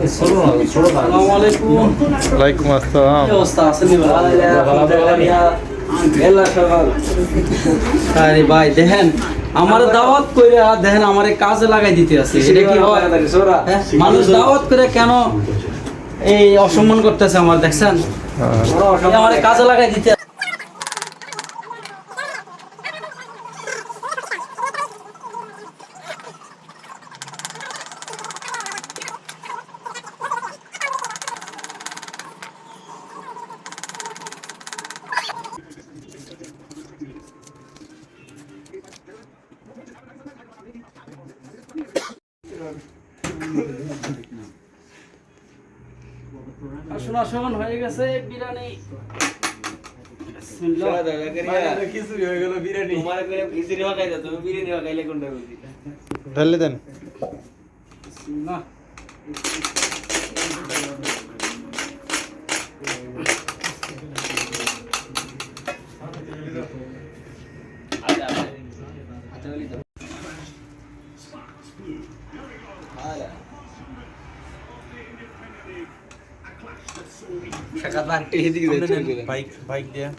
আসসালামু আলাইকুম। ওয়ালাইকুম আসসালাম। কি অবস্থা আছেন ভাই? আরে ভাই দেখেন আমার দাওয়াত করে দেখেন আমার কাজে লাগাই দিতে আছে, এটা কি হয়? হ্যাঁ? মানুষ দাওয়াত করে কেন এই অসম্মান করতেছে আমার, দেখছেন? আমার কাজে লাগাই দিতে আসুন আসুন, হয়ে গেছে বিরিয়ানি। ঢেলে দেন। বিসমিল্লাহ। বাইক দিয়া